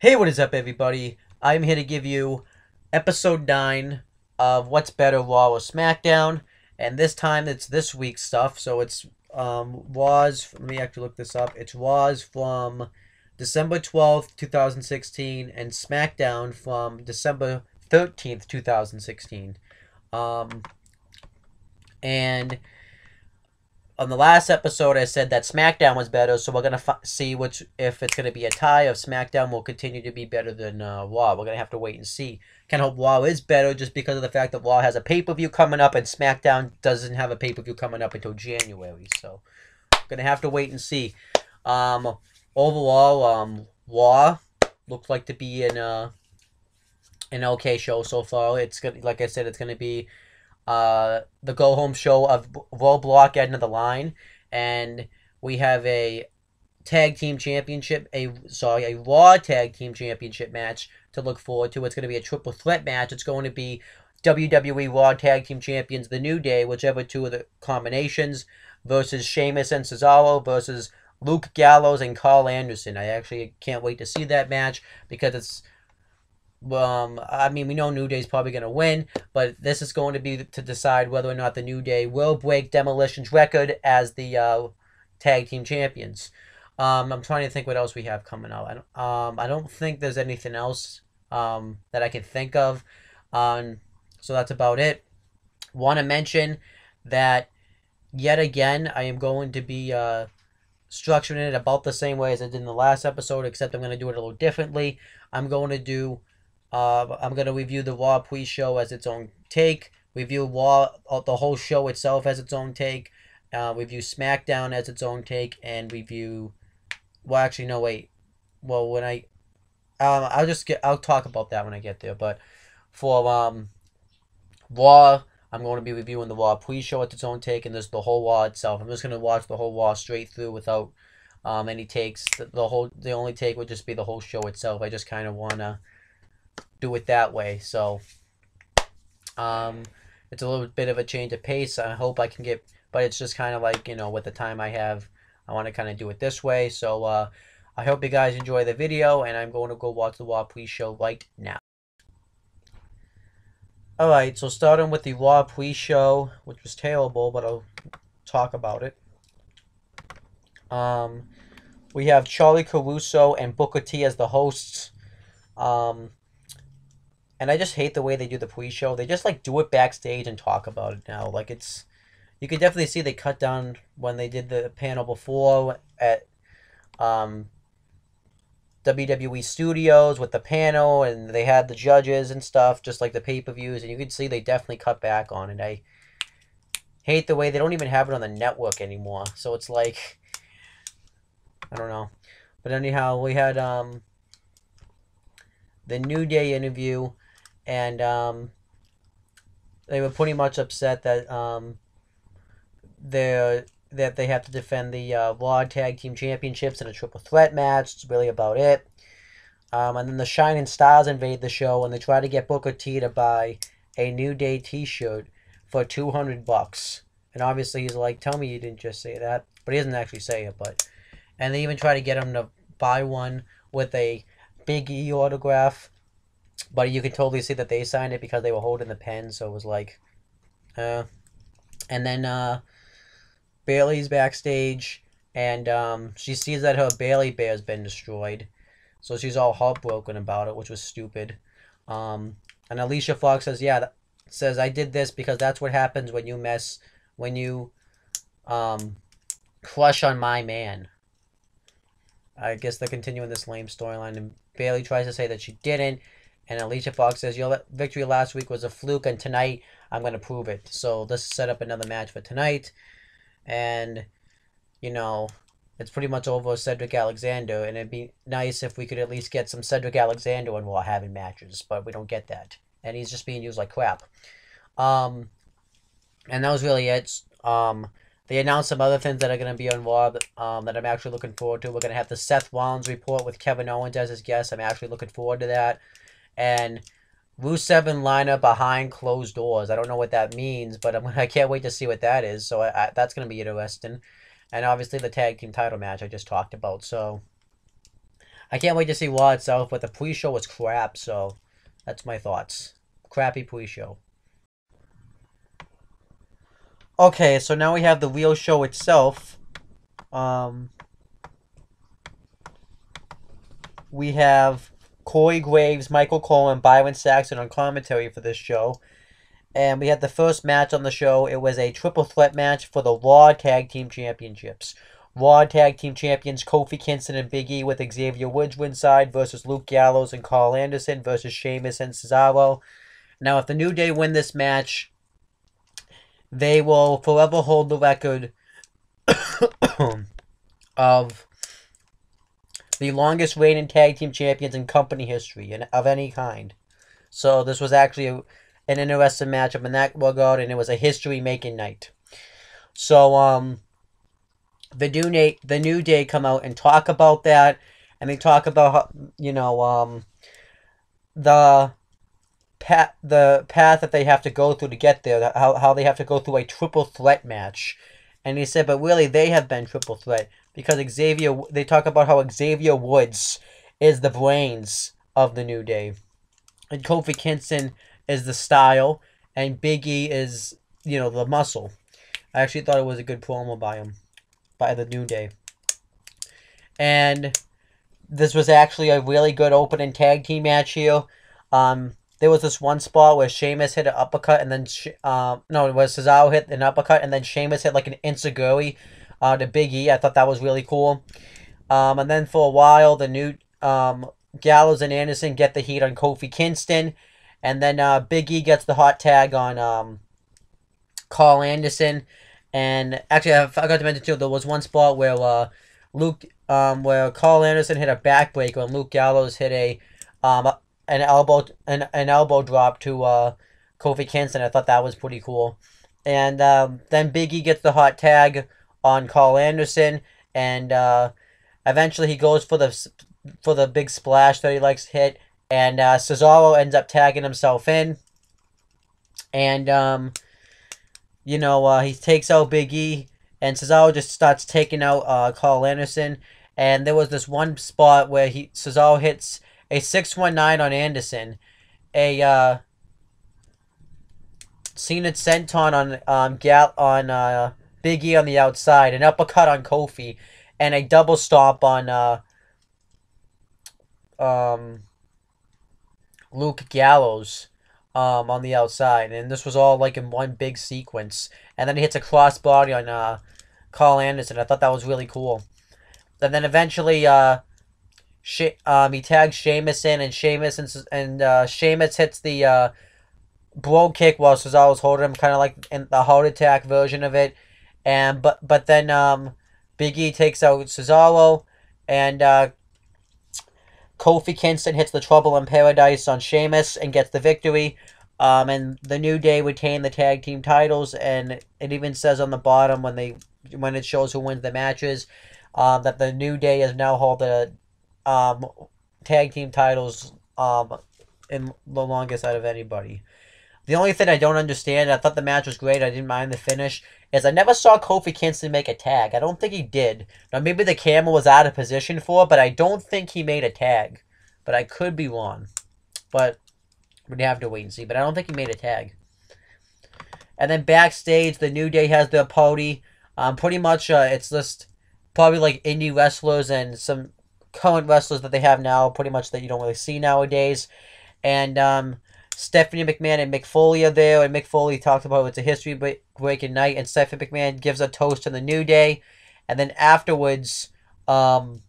Hey, what is up, everybody? I'm here to give you episode 9 of What's Better, Raw or Smackdown, and this time it's this week's stuff. So it's let me actually look this up. It's was from December 12th, 2016, and Smackdown from December 13th, 2016. Um, and on the last episode, I said that SmackDown was better, so we're gonna see which if it's gonna be a tie. If SmackDown will continue to be better than Raw, we're gonna have to wait and see. Kind of hope Raw is better just because of the fact that Raw has a pay-per-view coming up and SmackDown doesn't have a pay-per-view coming up until January. So gonna have to wait and see. Um, Overall, Raw looks like to be an okay show so far. It's gonna, like I said, it's gonna be the go home show of Roadblock end of the line, and we have a tag team championship, a Raw tag team championship match to look forward to. It's going to be a triple threat match. It's going to be WWE Raw Tag Team Champions The New Day, whichever two of the combinations, versus Sheamus and Cesaro versus Luke Gallows and Carl Anderson. I actually can't wait to see that match because it's I mean, we know New Day's probably going to win, but this is going to be to decide whether or not the New Day will break Demolition's record as the tag team champions. I'm trying to think what else we have coming out. I don't think there's anything else that I can think of. So that's about it. Want to mention that yet again, I am going to be structuring it about the same way as I did in the last episode, except I'm going to do it a little differently. I'm going to review the Raw pre-show as its own take, review Raw, the whole show itself as its own take, review SmackDown as its own take, and review, well, actually, no, wait, well, I'll talk about that when I get there, but for, Raw, I'm going to be reviewing the Raw pre-show at its own take, and there's the whole Raw itself. I'm just going to watch the whole Raw straight through without, any takes. The only take would just be the whole show itself. I just kind of want to do it that way. So it's a little bit of a change of pace. I hope I can get, but it's just kind of like, with the time I have, I want to kind of do it this way. So I hope you guys enjoy the video, and I'm going to go watch the Raw pre-show right now. Alright, so starting with the Raw pre-show, which was terrible, but I'll talk about it. We have Charlie Caruso and Booker T as the hosts. And I just hate the way they do the pre-show. They just, do it backstage and talk about it now. You could definitely see they cut down when they did the panel before at WWE Studios with the panel, and they had the judges and stuff, just like the pay-per-views, and you could see they definitely cut back on it. I hate the way they don't even have it on the network anymore. So it's like, I don't know. But anyhow, we had the New Day interview, and they were pretty much upset that they have to defend the Raw Tag Team Championships in a triple threat match. It's really about it. And then the Shining Stars invade the show, and they try to get Booker T to buy a New Day t-shirt for $200. And obviously he's like, tell me you didn't just say that. But he doesn't actually say it, but... And they even try to get him to buy one with a Big E autograph. But you can totally see that they signed it because they were holding the pen, so it was like... And then, Bayley's backstage, and she sees that her Bayley bear's been destroyed, so she's all heartbroken about it, which was stupid. And Alicia Fox says, I did this because that's what happens when you crush on my man. I guess they're continuing this lame storyline, and Bayley tries to say that she didn't, and Alicia Fox says, your victory last week was a fluke, and tonight I'm going to prove it. So let's set up another match for tonight. And, it's pretty much over Cedric Alexander, and it'd be nice if we could at least get some Cedric Alexander when we're having matches, but we don't get that. And he's just being used like crap. And that was really it. They announced some other things that are going to be on Raw that I'm actually looking forward to. We're going to have the Seth Rollins report with Kevin Owens as his guest. I'm actually looking forward to that. And Rusev and Lana behind closed doors. I don't know what that means, but I can't wait to see what that is. So that's going to be interesting. And obviously the tag team title match I just talked about. So I can't wait to see Raw itself, but the pre-show was crap, so that's my thoughts. Crappy pre-show. Okay, so now we have the real show itself. We have Corey Graves, Michael Cole, and Byron Saxton on commentary for this show. And we had the first match on the show. It was a triple threat match for the Raw Tag Team Championships. Raw Tag Team Champions Kofi Kingston and Big E with Xavier Woods ringside versus Luke Gallows and Carl Anderson versus Sheamus and Cesaro. Now, if the New Day win this match, they will forever hold the record of the longest reigning tag team champions in company history of any kind. So this was actually an interesting matchup in that regard, and it was a history-making night. So the New Day come out and talk about that, and they talk about how, the path that they have to go through to get there, how they have to go through a triple threat match. And he said, but really they have been triple threat because they talk about how Xavier Woods is the brains of the New Day, and Kofi Kingston is the style, and Big E is, the muscle. I actually thought it was a good promo by the New Day. And this was actually a really good opening tag team match here. There was this one spot where Sheamus hit an uppercut, and then it was Cesaro hit an uppercut, and then Sheamus hit like an enziguri to Big E. I thought that was really cool. And then for a while, the new Gallows and Anderson get the heat on Kofi Kingston, and then Big E gets the hot tag on Carl Anderson. And actually, I forgot to mention too, there was one spot where where Carl Anderson hit a backbreaker and Luke Gallows hit an elbow drop to Kofi Kingston. I thought that was pretty cool. And then Big E gets the hot tag on Carl Anderson, and eventually he goes for the big splash that he likes to hit, and Cesaro ends up tagging himself in, and he takes out Big E, and Cesaro just starts taking out Carl Anderson. And there was this one spot where Cesaro hits a 619 on Anderson, a Cena senton on Big E on the outside, an uppercut on Kofi, and a double stomp on Luke Gallows on the outside. And this was all like in one big sequence. And then he hits a crossbody on Carl Anderson. I thought that was really cool. And then eventually he tags Sheamus in, and Sheamus hits the blow kick while Cesaro's holding him, kind of like in the heart attack version of it. And but then Big E takes out Cesaro, and Kofi Kingston hits the Trouble in Paradise on Sheamus and gets the victory. And the New Day retain the tag team titles, and it even says on the bottom when it shows who wins the matches, that the New Day is now hold the tag team titles in the longest out of anybody. The only thing I don't understand, I thought the match was great, I didn't mind the finish, is I never saw Kofi Kingston make a tag. I don't think he did. Now, maybe the camera was out of position for it, but I don't think he made a tag. But I could be wrong. But we'd have to wait and see. But I don't think he made a tag. And then backstage, the New Day has their party. Pretty much, it's just probably like indie wrestlers and some current wrestlers that they have now, pretty much that you don't really see nowadays. And Stephanie McMahon and Mick Foley are there, and Mick Foley talked about it's a history-breaking night, and Stephanie McMahon gives a toast to the New Day. And then afterwards, Kofi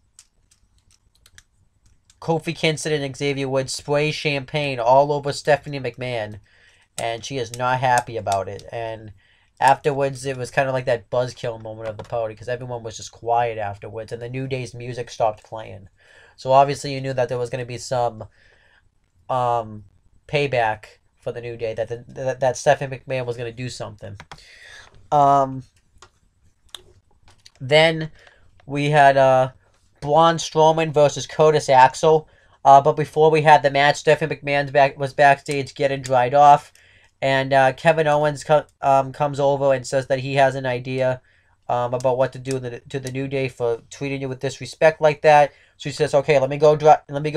Kingston and Xavier Woods spray champagne all over Stephanie McMahon, and she is not happy about it. And afterwards, it was kind of like that buzzkill moment of the party, because everyone was just quiet afterwards, and the New Day's music stopped playing. So obviously you knew that there was going to be some payback for the New Day, that Stephanie McMahon was going to do something. Then we had Braun Strowman versus Curtis Axel. But before we had the match, Stephanie McMahon was backstage getting dried off, and Kevin Owens comes over and says that he has an idea about what to do to the New Day for treating you with disrespect like that. So he says, okay, let me go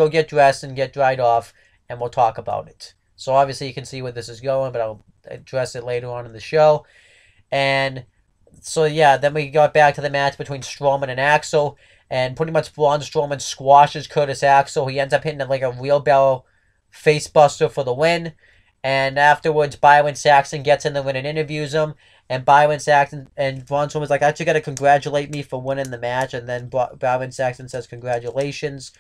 get dressed and get dried off, and we'll talk about it. So obviously you can see where this is going, but I'll address it later on in the show. And so yeah, then we got back to the match between Strowman and Axel, and pretty much Braun Strowman squashes Curtis Axel. He ends up hitting like a wheelbarrow facebuster for the win. And afterwards, Byron Saxton gets in the ring and interviews him. And Byron Saxton and Braun Strowman's like, aren't you going to congratulate me for winning the match? And then Byron Saxton says, congratulations.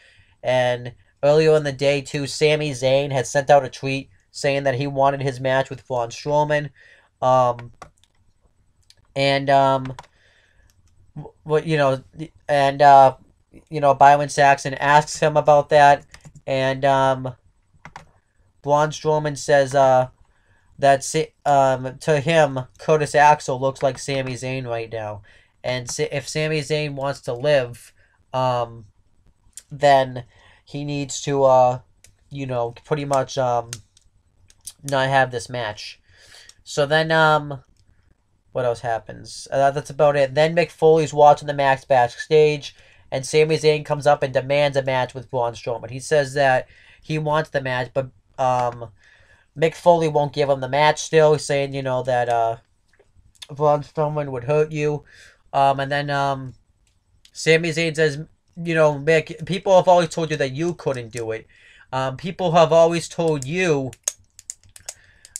And earlier in the day, too, Sami Zayn had sent out a tweet saying that he wanted his match with Braun Strowman. Byron Saxton asks him about that. And Braun Strowman says that to him, Curtis Axel looks like Sami Zayn right now. And if Sami Zayn wants to live, then he needs to, pretty much not have this match. So then, what else happens? That's about it. Then Mick Foley's watching the match backstage, and Sami Zayn comes up and demands a match with Braun Strowman. He says that he wants the match, but Mick Foley won't give him the match still. He's saying, that Braun Strowman would hurt you. And then Sami Zayn says, Mick, people have always told you that you couldn't do it. People have always told you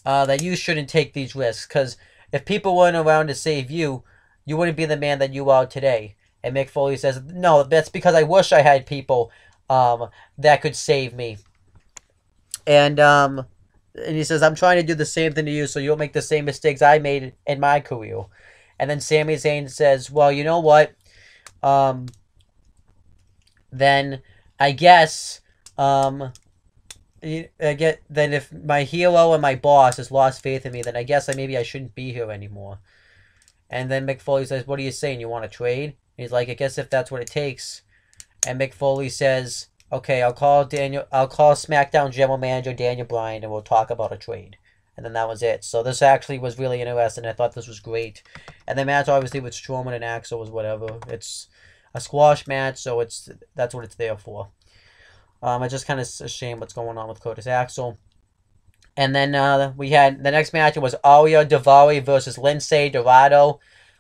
that you shouldn't take these risks, because if people weren't around to save you, you wouldn't be the man that you are today. And Mick Foley says, no, that's because I wish I had people that could save me. And he says, I'm trying to do the same thing to you so you'll make the same mistakes I made in my career. And then Sami Zayn says, well, you know what? Then I guess then if my hero and my boss has lost faith in me, then I guess maybe I shouldn't be here anymore. And then Mick Foley says, what are you saying? You want to trade? And he's like, I guess if that's what it takes. And Mick Foley says, okay, I'll call SmackDown General Manager Daniel Bryan and we'll talk about a trade. And then that was it. So this actually was really interesting. I thought this was great. And the match obviously with Strowman and Axel was whatever. It's a squash match, so that's what it's there for. It's just kind of a shame what's going on with Curtis Axel. And then we had the next match. It was Ariya Daivari versus Lince Dorado.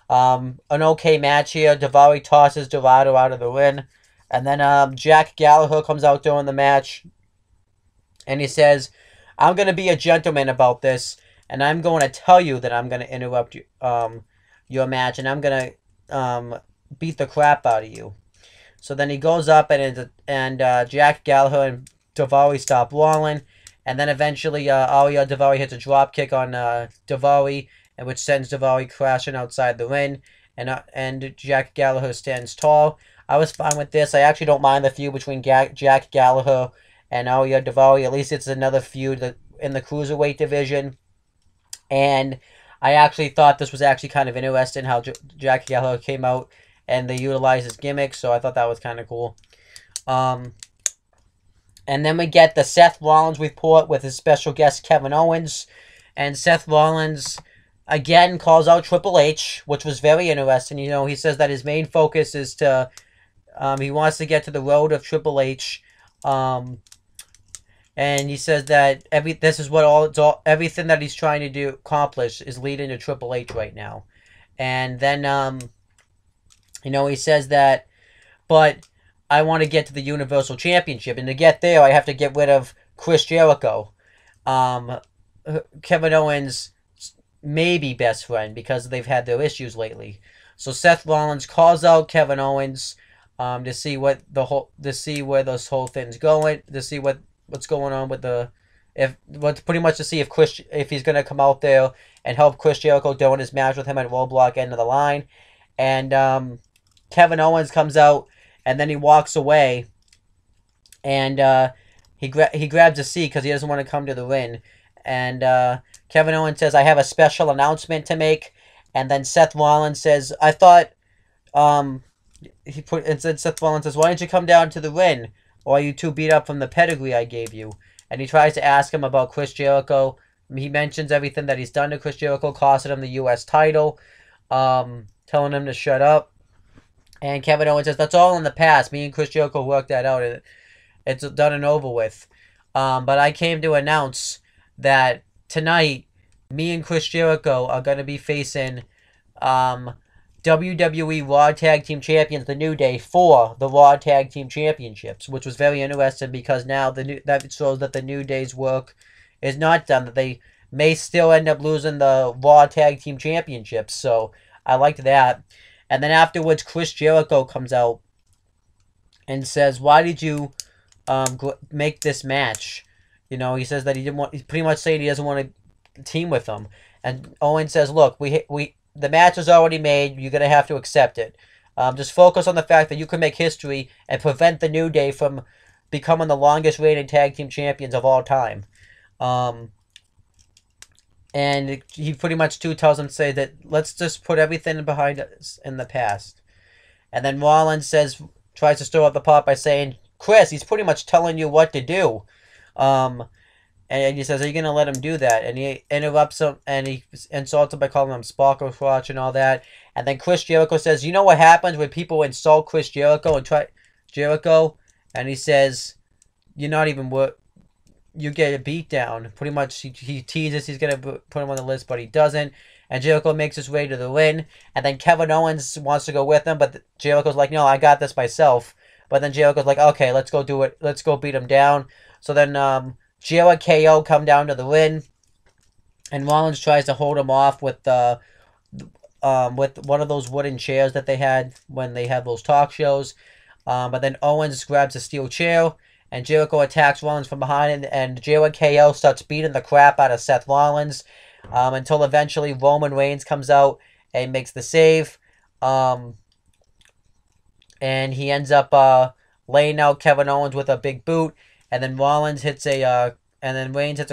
An okay match here. Daivari tosses Dorado out of the ring. And then Jack Gallagher comes out during the match. And he says, I'm going to be a gentleman about this. And I'm going to tell you that I'm going to interrupt your match. And I'm going to beat the crap out of you. So then he goes up and Jack Gallagher and Daivari stop brawling. And then eventually Ariya Daivari hits a drop kick on Daivari, and which sends Daivari crashing outside the ring. And Jack Gallagher stands tall. I was fine with this. I actually don't mind the feud between Jack Gallagher and Ariya Daivari. At least it's another feud in the Cruiserweight division. And I actually thought this was actually kind of interesting how Jack Gallagher came out and they utilized his gimmick, so I thought that was kind of cool. And then we get the Seth Rollins report with his special guest Kevin Owens. And Seth Rollins again calls out Triple H, which was very interesting. He says that his main focus is to he wants to get to the road of Triple H. And he says that everything that he's trying to accomplish is leading to Triple H right now. And then he says that, but I want to get to the Universal Championship, and to get there, I have to get rid of Chris Jericho, Kevin Owens' maybe best friend, because they've had their issues lately. So Seth Rollins calls out Kevin Owens to see where this whole thing's going, to see what's going on with pretty much to see if he's gonna come out there and help Chris Jericho during his match with him at Roadblock end of the line. And Kevin Owens comes out, and then he walks away, and he grabs a seat because he doesn't want to come to the ring. And Kevin Owens says, I have a special announcement to make. And then Seth Rollins says, I thought, Seth Rollins says, why don't you come down to the ring? Or are you too beat up from the pedigree I gave you? And he tries to ask him about Chris Jericho. He mentions everything that he's done to Chris Jericho, costing him the U.S. title, telling him to shut up. And Kevin Owens says, that's all in the past. Me and Chris Jericho worked that out. It's done and over with. But I came to announce that tonight, me and Chris Jericho are going to be facing um, WWE Raw Tag Team Champions, The New Day, for the Raw Tag Team Championships, which was very interesting because now that shows that the New Day's work is not done, that they may still end up losing the Raw Tag Team Championships. So I liked that. And then afterwards, Chris Jericho comes out and says, "Why did you make this match?" You know, he says that he didn't want. He's pretty much saying he doesn't want to team with them. And Owen says, "Look, the match is already made. You're gonna have to accept it. Just focus on the fact that you can make history and prevent the New Day from becoming the longest reigning tag team champions of all time." And he pretty much too tells him to say that let's just put everything behind us in the past. And then Rollins tries to stir up the pot by saying, "Chris, he's pretty much telling you what to do." Um, and he says, "Are you going to let him do that?" And he interrupts him and he insults him by calling him Sparkle Crotch and all that. And then Chris Jericho says, "You know what happens when people insult Chris Jericho and try Jericho?" And he says, "You're not even you get a beat down." Pretty much he teases he's going to put him on the list, but he doesn't. And Jericho makes his way to the ring. And then Kevin Owens wants to go with him, but Jericho's like, "No, I got this myself." But then Jericho's like, "Okay, let's go do it. Let's go beat him down." So then Jericho come down to the ring. And Rollins tries to hold him off with one of those wooden chairs that they had when they had those talk shows. But then Owens grabs a steel chair. And Jericho attacks Rollins from behind, and Jericho starts beating the crap out of Seth Rollins until eventually Roman Reigns comes out and makes the save. And he ends up laying out Kevin Owens with a big boot, and then Reigns hits a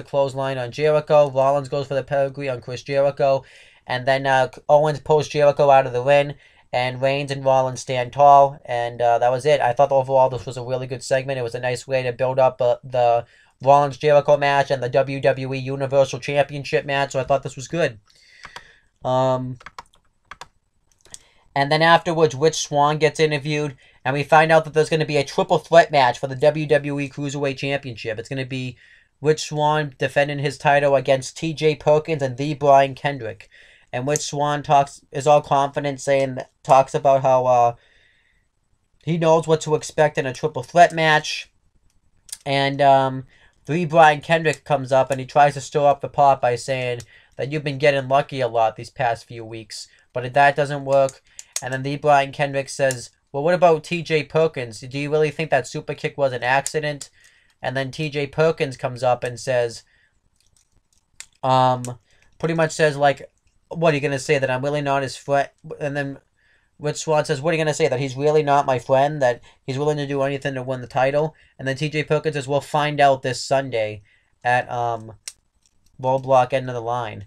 clothesline on Jericho. Rollins goes for the pedigree on Chris Jericho, and then Owens pulls Jericho out of the ring. And Reigns and Rollins stand tall, and that was it. I thought overall this was a really good segment. It was a nice way to build up the Rollins-Jericho match and the WWE Universal Championship match, so I thought this was good. And then afterwards, Rich Swann gets interviewed, and we find out that there's going to be a triple threat match for the WWE Cruiserweight Championship. It's going to be Rich Swann defending his title against T.J. Perkins and the Brian Kendrick. And Rich Swann is all confident, talks about how he knows what to expect in a triple threat match. And the Brian Kendrick comes up and he tries to stir up the pot by saying that you've been getting lucky a lot these past few weeks. But if that doesn't work, and then the Brian Kendrick says, "Well, what about T.J. Perkins? Do you really think that super kick was an accident?" And then T.J. Perkins comes up and says, pretty much says like, "What are you going to say, that I'm really not his friend?" And then Rich Swann says, "What are you going to say, that he's really not my friend, that he's willing to do anything to win the title?" And then T.J. Perkins says, "We'll find out this Sunday at Roadblock End of the Line."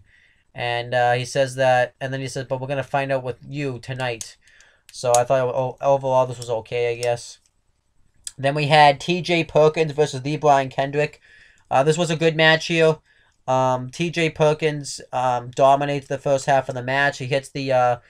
And he says that, and then he says, "But we're going to find out with you tonight." So I thought overall this was okay, I guess. Then we had T.J. Perkins versus the Brian Kendrick. This was a good match here. T.J. Perkins dominates the first half of the match. He hits the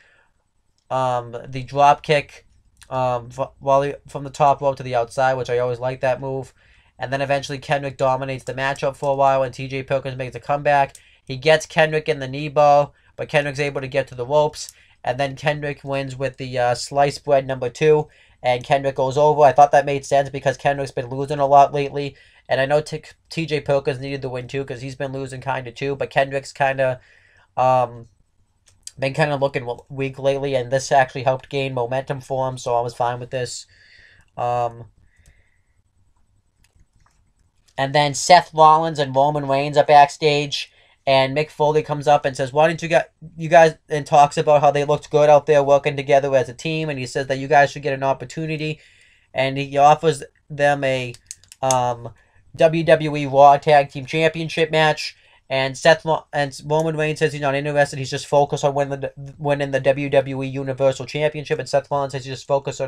drop kick from the top rope to the outside, which I always like that move. And then eventually Kendrick dominates the matchup for a while, and T.J. Perkins makes a comeback. He gets Kendrick in the knee bar, but Kendrick's able to get to the ropes. And then Kendrick wins with the sliced bread number 2, and Kendrick goes over. I thought that made sense because Kendrick's been losing a lot lately. And I know T.J. Perkins needed the win too because he's been losing kind of too. But Kendrick's kind of been kind of looking weak lately, and this actually helped gain momentum for him, so I was fine with this. And then Seth Rollins and Roman Reigns are backstage, and Mick Foley comes up and says, "Why didn't you guys," and talks about how they looked good out there working together as a team, and he says that you guys should get an opportunity, and he offers them a WWE Raw Tag Team Championship match. And Roman Reigns says he's not interested. He's just focused on winning the WWE Universal Championship. And Seth Rollins says he's just focused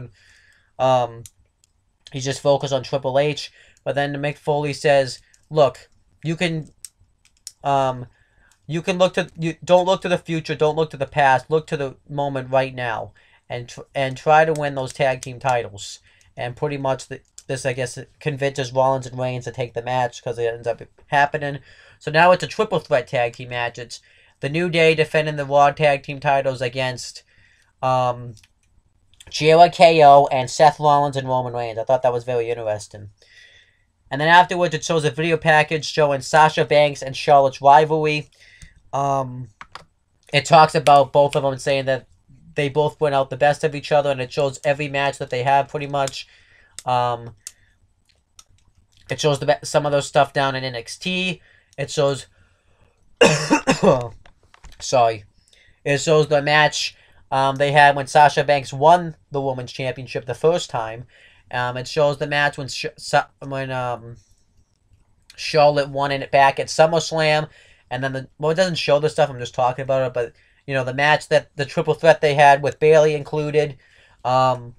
on Triple H. But then Mick Foley says, "Look, you can don't look to the future, don't look to the past, look to the moment right now." and try to win those tag team titles. And pretty much this, I guess, convinces Rollins and Reigns to take the match because it ends up happening. So now it's a triple threat tag team match. It's the New Day defending the Raw tag team titles against Jericho and Seth Rollins and Roman Reigns. I thought that was very interesting. And then afterwards, it shows a video package showing Sasha Banks and Charlotte's rivalry. It talks about both of them saying that they both went out the best of each other, and it shows every match that they have pretty much. It shows some of those stuff down in NXT. It shows... Sorry. It shows the match they had when Sasha Banks won the Women's Championship the first time. It shows the match when Charlotte won it back at SummerSlam. And then it doesn't show the stuff, I'm just talking about it, but you know, the match that the triple threat they had with Bayley included. You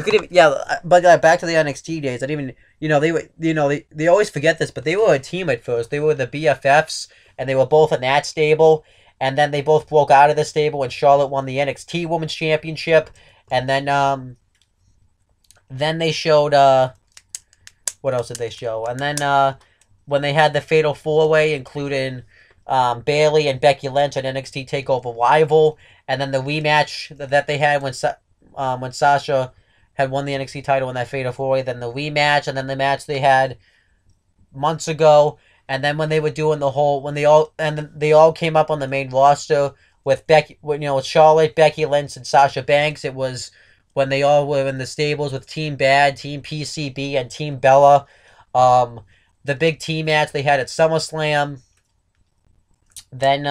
could even, but back to the NXT days. I didn't even, they always forget this, but they were a team at first. They were the BFFs, and they were both in that stable, and then they both broke out of the stable, and Charlotte won the NXT Women's Championship, and then they showed, what else did they show? And then, when they had the Fatal 4-Way, including Bayley and Becky Lynch at NXT TakeOver Rival, and then the rematch that they had when Sasha had won the NXT title in that Fatal 4-Way, then the rematch, and then the match they had months ago, and then when they were doing the whole, they all came up on the main roster with with Charlotte, Becky Lynch, and Sasha Banks. It was when they all were in the stables with Team Bad, Team PCB, and Team Bella. The big team match they had at SummerSlam. Then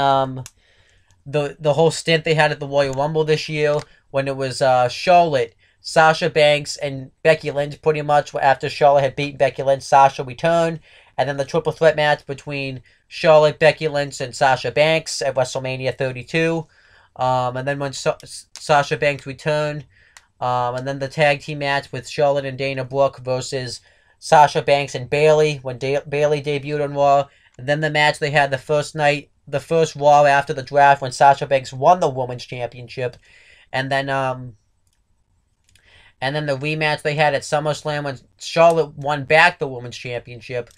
the whole stint they had at the Royal Rumble this year when it was Charlotte, Sasha Banks, and Becky Lynch pretty much. After Charlotte had beaten Becky Lynch, Sasha returned. And then the triple threat match between Charlotte, Becky Lynch, and Sasha Banks at WrestleMania 32. And then when Sasha Banks returned, and then the tag team match with Charlotte and Dana Brooke versus Sasha Banks and Bayley when Bayley debuted on Raw. And then the match they had the first Raw after the draft when Sasha Banks won the Women's Championship. And then the rematch they had at SummerSlam when Charlotte won back the Women's Championship.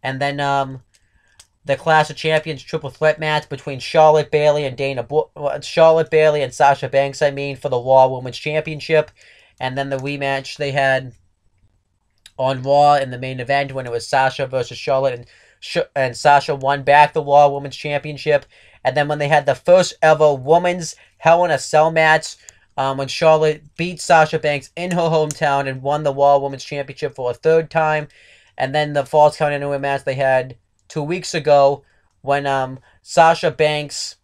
And then the Clash of Champions triple threat match between Charlotte, Bayley, and Sasha Banks, for the Raw Women's Championship. And then the rematch they had on Raw in the main event when it was Sasha versus Charlotte, and Sasha won back the Raw Women's Championship. And then when they had the first ever Women's Hell in a Cell match, when Charlotte beat Sasha Banks in her hometown and won the Raw Women's Championship for a third time. And then the Falls Count Anywhere match they had 2 weeks ago when Sasha Banks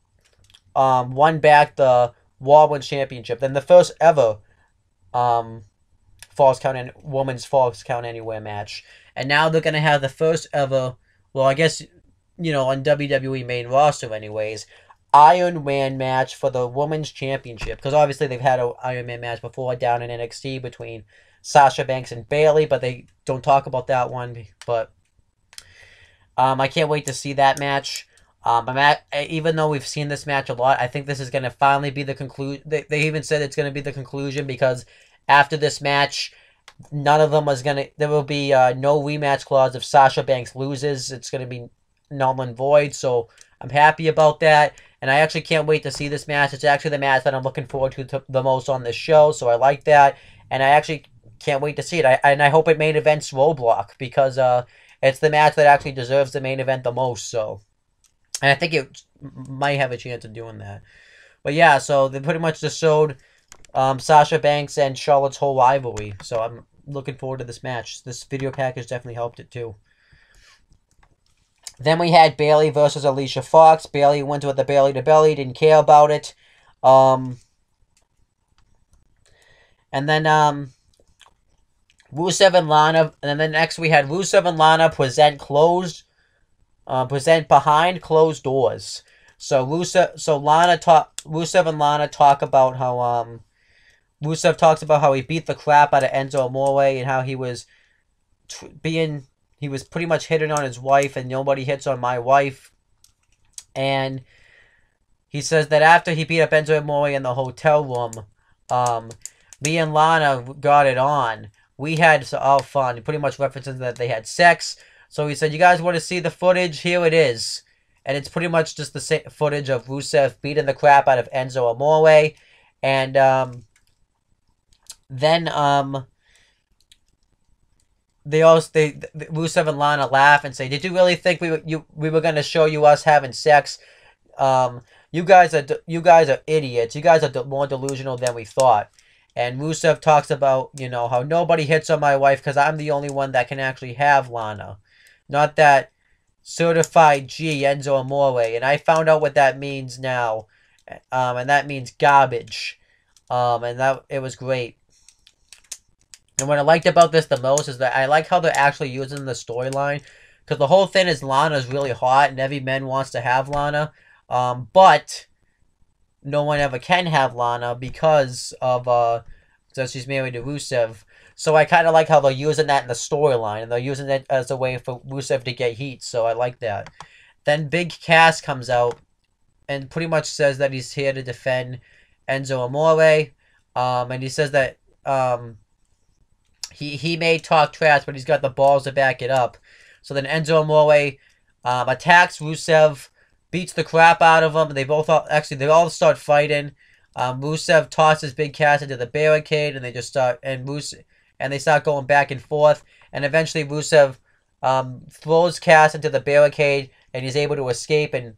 won back the Raw Women's Championship. Then the first ever Women's Falls Count Anywhere match. And now they're going to have the first ever, well, I guess, on WWE main roster anyways, Iron Man match for the Women's Championship. Because obviously they've had an Iron Man match before down in NXT between Sasha Banks and Bayley, but they don't talk about that one. But I can't wait to see that match. Even though we've seen this match a lot, I think this is going to finally be the conclusion. They even said it's going to be the conclusion because after this match, none of them is going to... There will be no rematch clause if Sasha Banks loses. It's going to be null and void, so I'm happy about that. And I actually can't wait to see this match. It's actually the match that I'm looking forward to the most on this show, so I like that. And I actually can't wait to see it. I hope it main events Roadblock because it's the match that actually deserves the main event the most, so... And I think it might have a chance of doing that. But yeah, so they pretty much just showed Sasha Banks and Charlotte's whole rivalry. So I'm looking forward to this match. This video package definitely helped it too. Then we had Bayley versus Alicia Fox. Bayley went with the belly to belly, didn't care about it. And then Rusev and Lana. And then next we had Rusev and Lana present behind closed doors. So Rusev and Lana talk about how Rusev talks about how he beat the crap out of Enzo Amore and how he was pretty much hitting on his wife and nobody hits on my wife. And he says that after he beat up Enzo Amore in the hotel room, me and Lana got it on. We had all fun. He pretty much references that they had sex. So he said, you guys want to see the footage? Here it is. And it's pretty much just the same footage of Rusev beating the crap out of Enzo Amore. And then Rusev and Lana laugh and say, did you really think we were going to show you us having sex? You guys are idiots. You guys are more delusional than we thought. And Rusev talks about, you know, how nobody hits on my wife because I'm the only one that can actually have Lana. Not that certified G, Enzo Amore. And I found out what that means now. And that means garbage. And it was great. And what I liked about this the most is that I like how they're actually using the storyline. Because the whole thing is Lana's really hot and every man wants to have Lana. But no one ever can have Lana because of so she's married to Rusev. So I kind of like how they're using that in the storyline, and they're using it as a way for Rusev to get heat. So I like that. Then Big Cass comes out and pretty much says that he's here to defend Enzo Amore, and he says that he may talk trash, but he's got the balls to back it up. So then Enzo Amore attacks Rusev, beats the crap out of him. They all start fighting. Rusev tosses Big Cass into the barricade, and they just start they start going back and forth. And eventually Rusev throws Cass into the barricade, and he's able to escape. And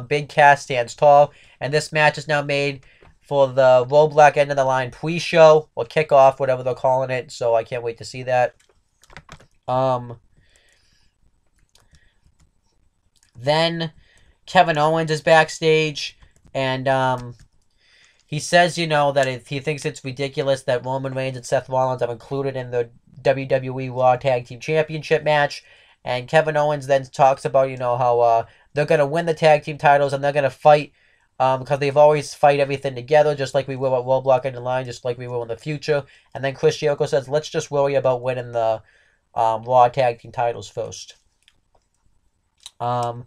Big Cass stands tall. And this match is now made for the Roadblock End of the Line pre-show or kickoff, whatever they're calling it. So I can't wait to see that. Then Kevin Owens is backstage, and he says, you know, that he thinks it's ridiculous that Roman Reigns and Seth Rollins are included in the WWE Raw Tag Team Championship match. And Kevin Owens then talks about, you know, how they're going to win the tag team titles and they're going to fight because they've always fight everything together, just like we will at Roadblock in the Line, just like we will in the future. And then Chris Jericho says, let's just worry about winning the Raw Tag Team titles first. And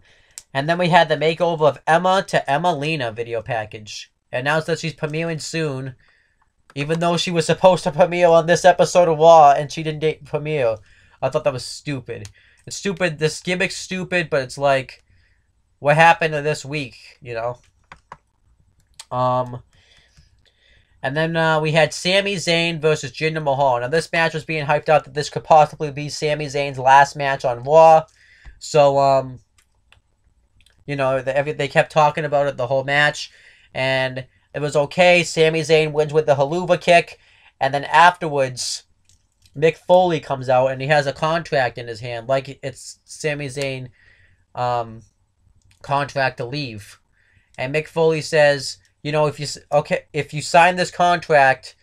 then we had the makeover of Emma to Emmalina video package. It announced that she's premiering soon, even though she was supposed to premiere on this episode of Raw, and she didn't premiere. I thought that was stupid. It's stupid. This gimmick's stupid, but it's like, what happened to this week, you know? And then we had Sami Zayn versus Jinder Mahal. Now, this match was being hyped up that this could possibly be Sami Zayn's last match on Raw. So, you know, they kept talking about it the whole match. And it was okay. Sami Zayn wins with the haluva kick. And then afterwards, Mick Foley comes out and he has a contract in his hand. Like it's Sami Zayn contract to leave. And Mick Foley says, you know, if you sign this contract,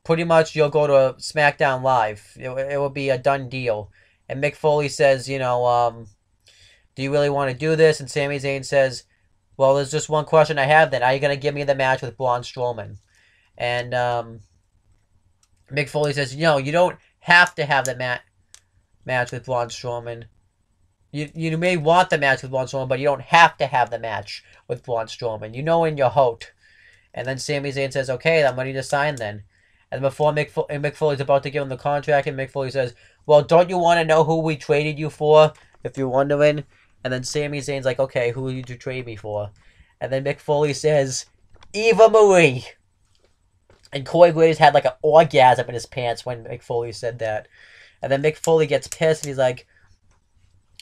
pretty much you'll go to Smackdown Live. It will be a done deal. And Mick Foley says, you know, do you really want to do this? And Sami Zayn says, well, there's just one question I have then. Are you going to give me the match with Braun Strowman? And Mick Foley says, no, you don't have to have the match with Braun Strowman. You may want the match with Braun Strowman, but you don't have to have the match with Braun Strowman. You know in your heart. And then Sami Zayn says, okay, I'm ready to sign then. And before Mick Foley's about to give him the contract, and Mick Foley says, well, don't you want to know who we traded you for, if you're wondering? And then Sami Zayn's like, okay, who did you trade me for? And then Mick Foley says, Eva Marie. And Corey Graves had like an orgasm in his pants when Mick Foley said that. And then Mick Foley gets pissed and he's like,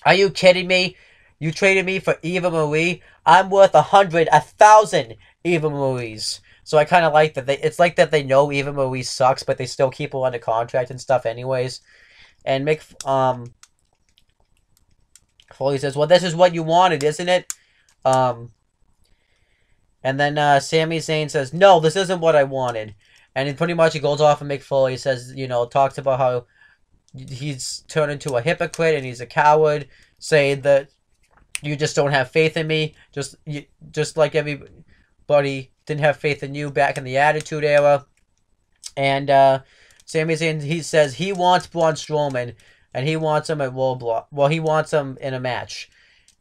are you kidding me? You traded me for Eva Marie? I'm worth 1,000 Eva Maries. So I kind of like that. It's like that they know Eva Marie sucks, but they still keep her under contract and stuff anyways. And Mick Foley says, well, this is what you wanted, isn't it? And then Sami Zayn says, no, this isn't what I wanted. And he pretty much he goes off and Mick Foley says, you know, talks about how he's turned into a hypocrite and he's a coward, saying that you just don't have faith in me, just like everybody didn't have faith in you back in the Attitude Era. And Sami Zayn, he says he wants Braun Strowman, and he wants him at Roadblock. Well, he wants him in a match.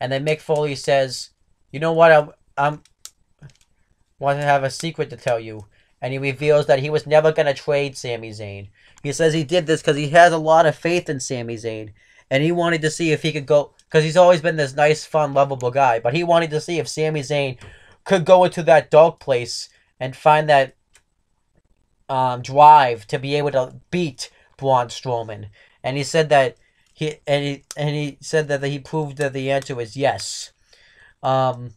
And then Mick Foley says, you know what, I'm want to have a secret to tell you. and he reveals that he was never going to trade Sami Zayn. He says he did this because he has a lot of faith in Sami Zayn, and he wanted to see if he could go, because he's always been this nice, fun, lovable guy, but he wanted to see if Sami Zayn could go into that dark place and find that drive to be able to beat Braun Strowman. And he said that he said that he proved that the answer was yes. So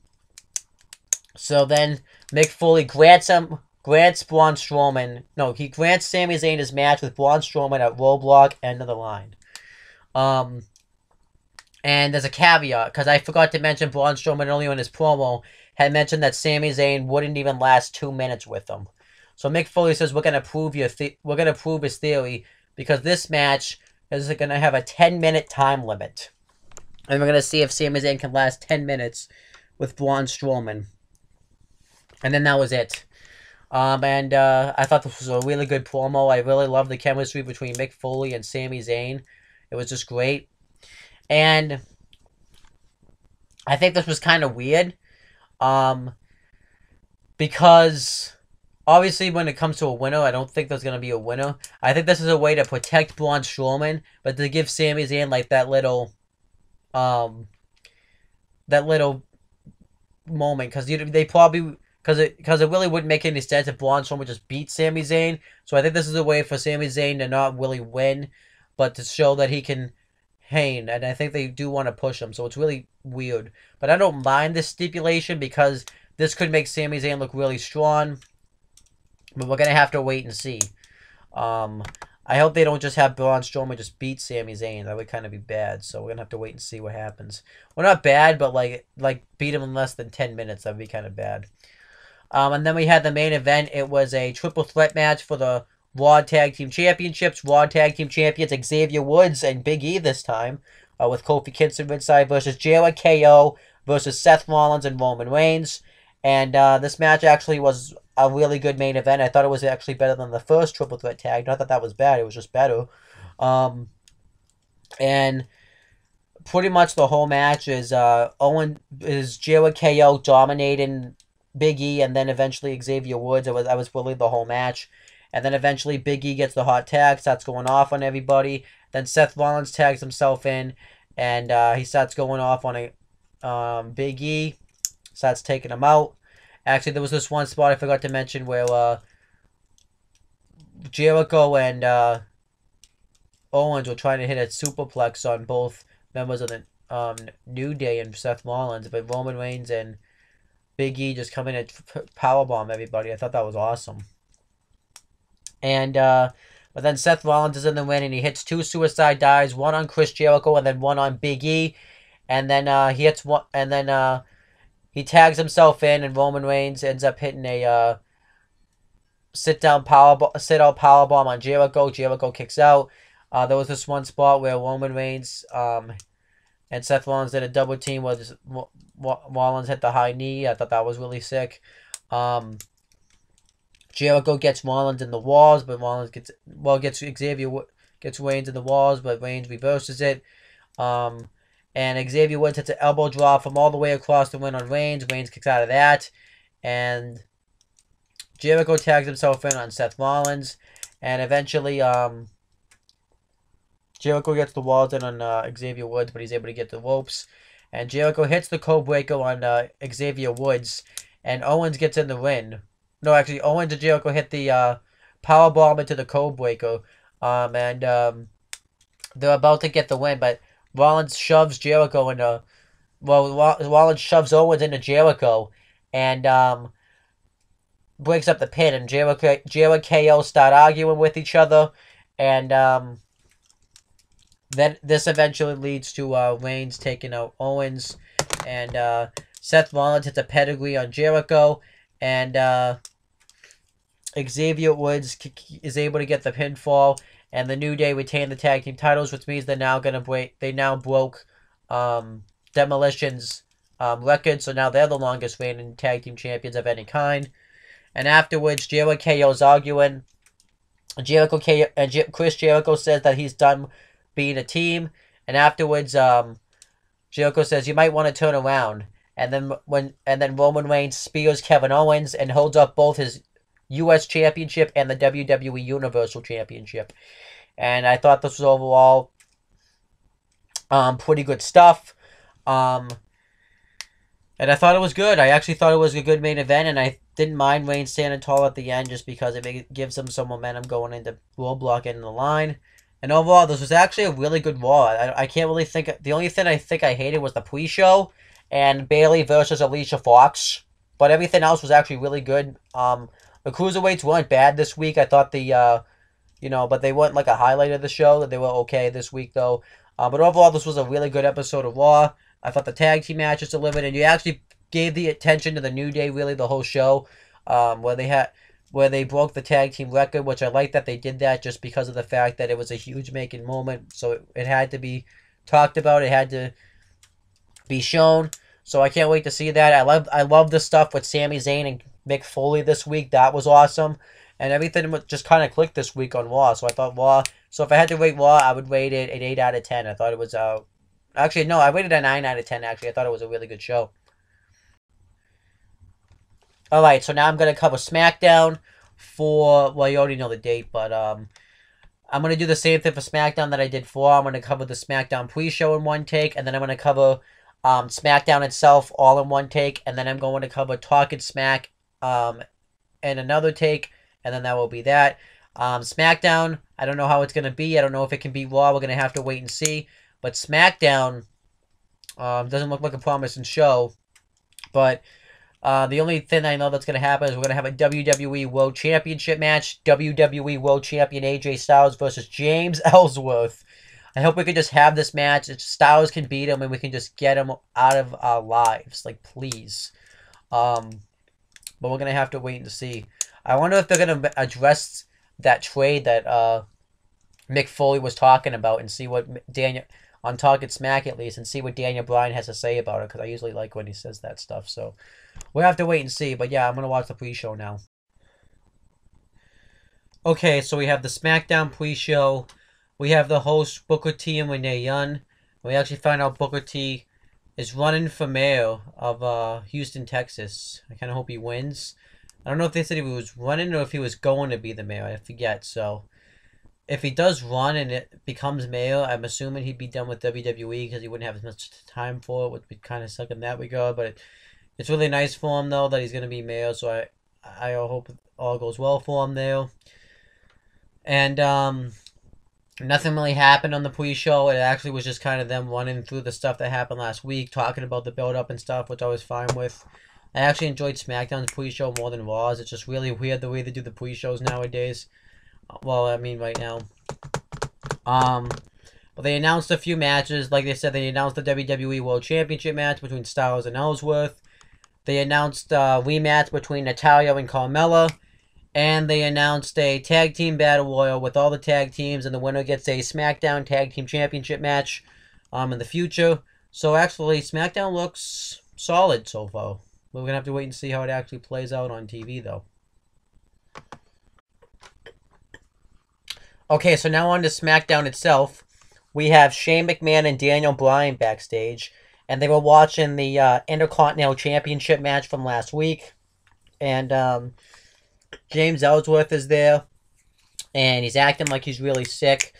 then Mick Foley grants Braun Strowman. No, he grants Sami Zayn his match with Braun Strowman at Roadblock, end of the line. And there's a caveat, because I forgot to mention Braun Strowman earlier in his promo had mentioned that Sami Zayn wouldn't even last 2 minutes with him. So Mick Foley says we're gonna prove his theory, because this match is gonna have a 10-minute time limit, and we're gonna see if Sami Zayn can last 10 minutes with Braun Strowman. And then that was it. I thought this was a really good promo. I really loved the chemistry between Mick Foley and Sami Zayn. It was just great. And I think this was kind of weird. Because obviously when it comes to a winner, I don't think there's going to be a winner. I think this is a way to protect Braun Strowman, but to give Sami Zayn like that little moment, because they probably, because it really wouldn't make any sense if Braun Strowman just beat Sami Zayn. So I think this is a way for Sami Zayn to not really win, but to show that he can hang, and I think they do want to push him, so it's really weird. But I don't mind this stipulation, because this could make Sami Zayn look really strong, but we're going to have to wait and see. I hope they don't just have Braun Strowman just beat Sami Zayn. That would kind of be bad, so we're going to have to wait and see what happens. Well, not bad, but like beat him in less than 10 minutes. That would be kind of bad. And then we had the main event. It was a triple threat match for the Raw Tag Team Championships. Raw Tag Team Champions Xavier Woods and Big E this time, with Kofi Kingston ringside versus Jericho versus Seth Rollins and Roman Reigns. And this match actually was a really good main event. I thought it was actually better than the first triple threat tag. Not that that was bad. It was just better. And pretty much the whole match is Jericho dominating Big E, and then eventually Xavier Woods. That was really the whole match. And then eventually Big E gets the hot tag, starts going off on everybody. Then Seth Rollins tags himself in, and he starts going off on Big E, starts taking him out. Actually, there was this one spot I forgot to mention where Jericho and Owens were trying to hit a superplex on both members of the New Day and Seth Rollins, but Roman Reigns and Big E just come in and powerbomb everybody. I thought that was awesome. And but then Seth Rollins is in the win, and he hits 2 suicide dives, one on Chris Jericho and then one on Big E. And then he hits one, and then he tags himself in, and Roman Reigns ends up hitting a sit-out powerbomb on Jericho. Jericho kicks out. There was this one spot where Roman Reigns and Seth Rollins did a double team where Rollins hit the high knee. I thought that was really sick. Jericho gets Rollins in the walls, but Rollins gets Reigns in the walls, but Reigns reverses it. And Xavier Woods hits an elbow drop from all the way across the ring on Reigns. Reigns kicks out of that. And Jericho tags himself in on Seth Rollins. And eventually, Jericho gets the walls in on Xavier Woods, but he's able to get the ropes. And Jericho hits the code breaker on Xavier Woods. And Owens gets in the ring. No, actually, Owens and Jericho hit the power bomb into the code breaker. And they're about to get the win, but Rollins shoves Jericho into... Rollins shoves Owens into Jericho and breaks up the pin. And Jericho start arguing with each other. And then this eventually leads to Reigns taking out Owens. And Seth Rollins hits a pedigree on Jericho. And Xavier Woods is able to get the pinfall. And the New Day retain the tag team titles, which means they're now gonna break. They now broke Demolition's record, so now they're the longest reigning tag team champions of any kind. And afterwards, Jericho's arguing. Chris Jericho says that he's done being a team. And afterwards, Jericho says you might want to turn around. And then Roman Reigns spears Kevin Owens and holds up both his U.S. Championship and the WWE Universal Championship. And I thought this was overall pretty good stuff. And I thought it was good. I actually thought it was a good main event, and I didn't mind Wayne standing tall at the end just because it gives them some momentum going into Roadblock in the line. And overall, this was actually a really good Raw. I can't really think... The only thing I think I hated was the pre-show and Bayley versus Alicia Fox. But everything else was actually really good. The Cruiserweights weren't bad this week. I thought but they weren't like a highlight of the show. They were okay this week, though. But overall, this was a really good episode of Raw. I thought the tag team matches delivered, and you actually gave the attention to the New Day, really, the whole show, where they broke the tag team record, which I like that they did that just because of the fact that it was a huge making moment. So it had to be talked about. It had to be shown. So I can't wait to see that. I love the stuff with Sami Zayn and Mick Foley this week. That was awesome. And everything just kind of clicked this week on Raw. So I thought Raw. So if I had to rate Raw, I would rate it an 8 out of 10. I thought it was actually, no, I rated a 9 out of 10, actually. I thought it was a really good show. Alright, so now I'm going to cover SmackDown for... Well, you already know the date, but I'm going to do the same thing for SmackDown that I did for. I'm going to cover the SmackDown pre-show in one take, and then I'm going to cover SmackDown itself all in one take, and then I'm going to cover Talkin' Smack in another take, and then that will be that. SmackDown, I don't know how it's going to be. I don't know if it can beat Raw. We're going to have to wait and see. But SmackDown doesn't look like a promising show. But the only thing I know that's going to happen is we're going to have a WWE World Championship match. WWE World Champion AJ Styles versus James Ellsworth. I hope we can just have this match. Styles can beat him and we can just get him out of our lives. Like, please. But we're going to have to wait and see. I wonder if they're going to address that trade that Mick Foley was talking about and see what Daniel... On Talkin' Smack, at least, and see what Daniel Bryan has to say about it, because I usually like when he says that stuff, so we'll have to wait and see, but yeah, I'm going to watch the pre-show now. Okay, so we have the SmackDown pre-show. We have the host, Booker T and Renee Young. We actually find out Booker T is running for mayor of Houston, Texas. I kind of hope he wins. I don't know if they said he was running or if he was going to be the mayor, I forget, so... If he does run and it becomes mayor, I'm assuming he'd be done with WWE because he wouldn't have as much time for it, which would kind of suck in that regard. But it's really nice for him, though, that he's going to be mayor. So I hope all goes well for him there. And nothing really happened on the pre-show. It actually was just kind of them running through the stuff that happened last week, talking about the build-up and stuff, which I was fine with. I actually enjoyed SmackDown's pre-show more than Raw's. It's just really weird the way they do the pre-shows nowadays. Well, I mean, right now. But they announced a few matches. Like they said, they announced the WWE World Championship match between Styles and Ellsworth. They announced a rematch between Natalya and Carmella. And they announced a tag team battle royal with all the tag teams. And the winner gets a SmackDown Tag Team Championship match in the future. So, actually, SmackDown looks solid so far. We're going to have to wait and see how it actually plays out on TV, though. Okay, so now on to SmackDown itself. We have Shane McMahon and Daniel Bryan backstage. And they were watching the Intercontinental Championship match from last week. And James Ellsworth is there. And he's acting like he's really sick.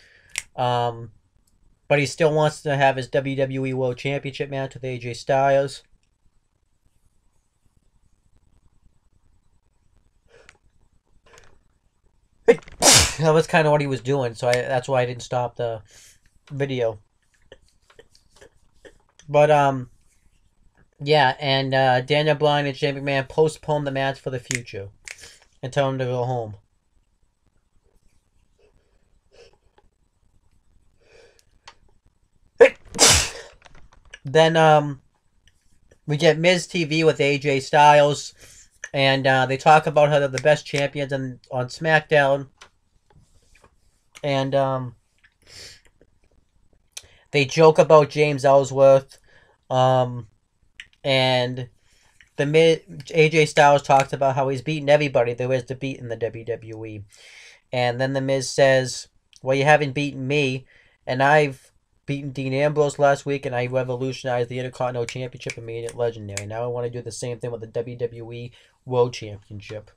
But he still wants to have his WWE World Championship match with AJ Styles. That was kind of what he was doing, so that's why I didn't stop the video. But, yeah, and Daniel Bryan and Shane McMahon postponed the match for the future and told him to go home. Then, we get Miz TV with AJ Styles, and they talk about how they're the best champions on SmackDown. And they joke about James Ellsworth. And AJ Styles talks about how he's beaten everybody there is to beat in the WWE. And then the Miz says, well, you haven't beaten me. And I've beaten Dean Ambrose last week, and I revolutionized the Intercontinental Championship and made it legendary. Now I want to do the same thing with the WWE World Championship.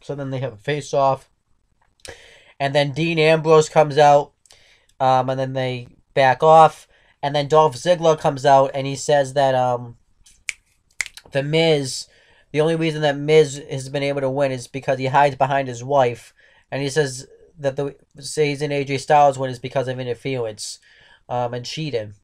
So then they have a face-off. And then Dean Ambrose comes out, and then they back off. And then Dolph Ziggler comes out, and he says that The Miz, the only reason that Miz has been able to win is because he hides behind his wife. And he says that the reason AJ Styles win is because of interference and cheating.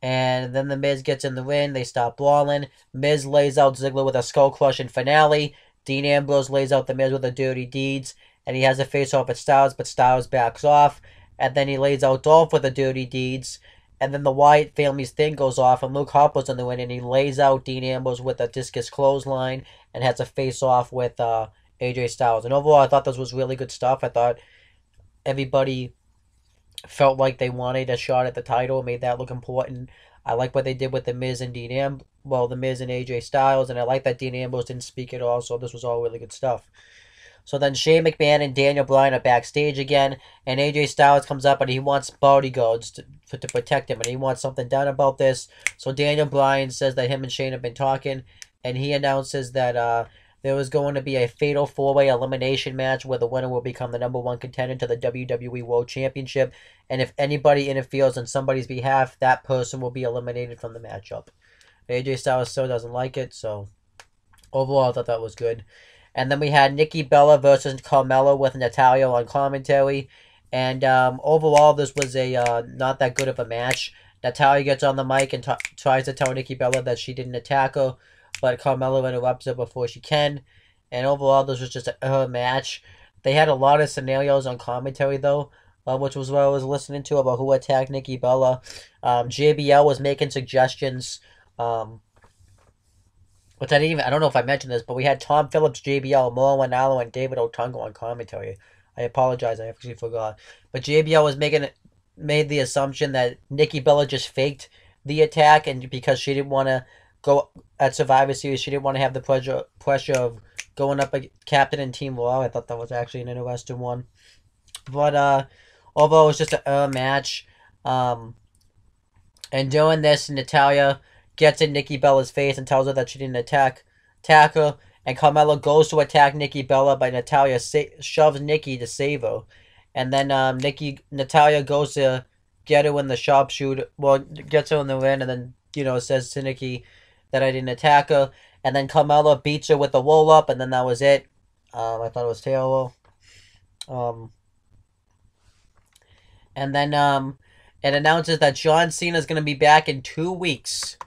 And then the Miz gets in the ring. They stop brawling. Miz lays out Ziggler with a skull crushing finale. Dean Ambrose lays out the Miz with the dirty deeds. And he has a face off at Styles, but Styles backs off. And then he lays out Dolph with the dirty deeds. And then the Wyatt family's thing goes off, and Luke Harper's in the win, and he lays out Dean Ambrose with a discus clothesline and has a face off with AJ Styles. And overall, I thought this was really good stuff. I thought everybody felt like they wanted a shot at the title, made that look important. I like what they did with the Miz and the Miz and AJ Styles, and I like that Dean Ambrose didn't speak at all. So this was all really good stuff. So then Shane McMahon and Daniel Bryan are backstage again, and AJ Styles comes up and he wants bodyguards to protect him, and he wants something done about this. So Daniel Bryan says that him and Shane have been talking, and he announces that there was going to be a fatal four-way elimination match where the winner will become the #1 contender to the WWE World Championship, and if anybody interferes on somebody's behalf, that person will be eliminated from the matchup. AJ Styles still doesn't like it, so overall I thought that was good. And then we had Nikki Bella versus Carmella with Natalya on commentary. And overall, this was a not that good of a match. Natalya gets on the mic and tries to tell Nikki Bella that she didn't attack her, but Carmella interrupts her before she can. And overall, this was just a match. They had a lot of scenarios on commentary, though, which was what I was listening to about who attacked Nikki Bella. JBL was making suggestions. Which I don't know if I mentioned this, but we had Tom Phillips, JBL, Mauro Ranallo, and David Otungo on commentary. I apologize, I actually forgot. But JBL was made the assumption that Nikki Bella just faked the attack, and because she didn't want to go at Survivor Series, she didn't want to have the pressure of going up a captain and Team Raw. I thought that was actually an interesting one. But although it was just a match, and doing this, Natalya gets in Nikki Bella's face and tells her that she didn't attack her. And Carmella goes to attack Nikki Bella, but Natalya shoves Nikki to save her. And then Natalya goes to get her in the sharpshooter. Well, gets her in the ring and then, says to Nikki that I didn't attack her. And then Carmella beats her with the roll-up, and then that was it. I thought it was terrible. And then it announces that John Cena is going to be back in 2 weeks.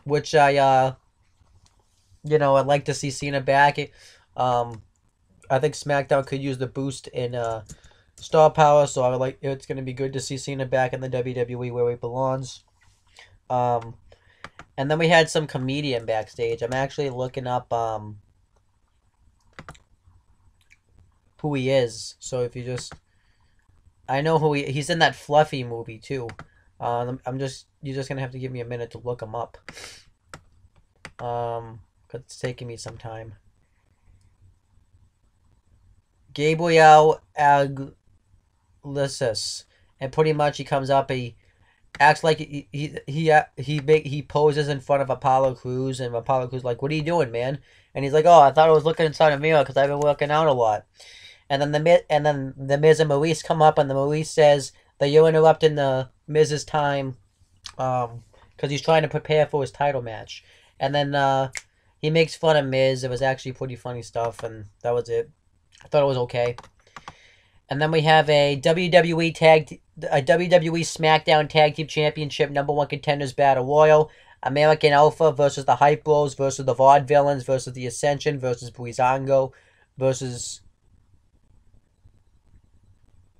Which I'd like to see Cena back. I think Smackdown could use the boost in star power, so it's going to be good to see Cena back in the WWE where he belongs. And then we had some comedian backstage. I'm actually looking up who he is. So if you just, I know who he's in that Fluffy movie too. You're just gonna have to give me a minute to look him up. Cause it's taking me some time. Gabriel Aglisis, and pretty much he comes up. He acts like he poses in front of Apollo Crews, and Apollo Crews like, "What are you doing, man?" And he's like, "Oh, I thought I was looking inside a mirror because I've been working out a lot." And then the Miz and Maurice come up, and the Maurice says that you're interrupting the Miz's time, because he's trying to prepare for his title match. And then he makes fun of Miz. It was actually pretty funny stuff, and that was it. I thought it was okay. And then we have a WWE SmackDown Tag Team Championship #1 Contenders Battle Royal. American Alpha versus the Hype Bros versus the Vaudevillains versus the Ascension versus Breezango versus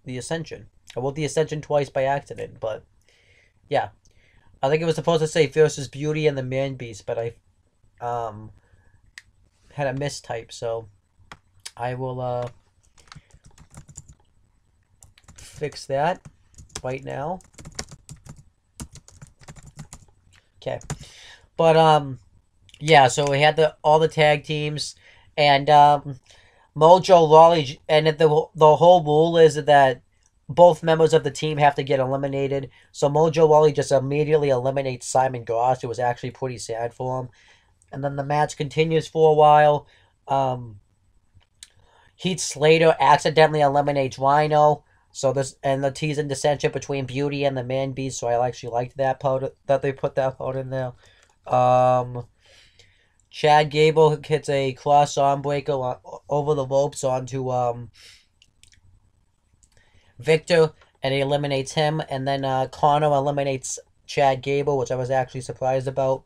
the Ascension. I wrote the Ascension twice by accident, but yeah. I think it was supposed to say versus Beauty and the Man Beast, but I had a mistype, so I will fix that right now. Okay. But yeah, so we had all the tag teams, and Mojo Rawley, and the whole rule is that both members of the team have to get eliminated. So Mojo Rawley just immediately eliminates Simon Goss. It was actually pretty sad for him. And then the match continues for a while. Heath Slater accidentally eliminates Rhino. So this and the teasing dissension between Beauty and the Man Beast. So I actually liked that part that they put that part in there. Chad Gable hits a cross arm breaker over the ropes onto Victor, and he eliminates him. And then Connor eliminates Chad Gable, which I was actually surprised about.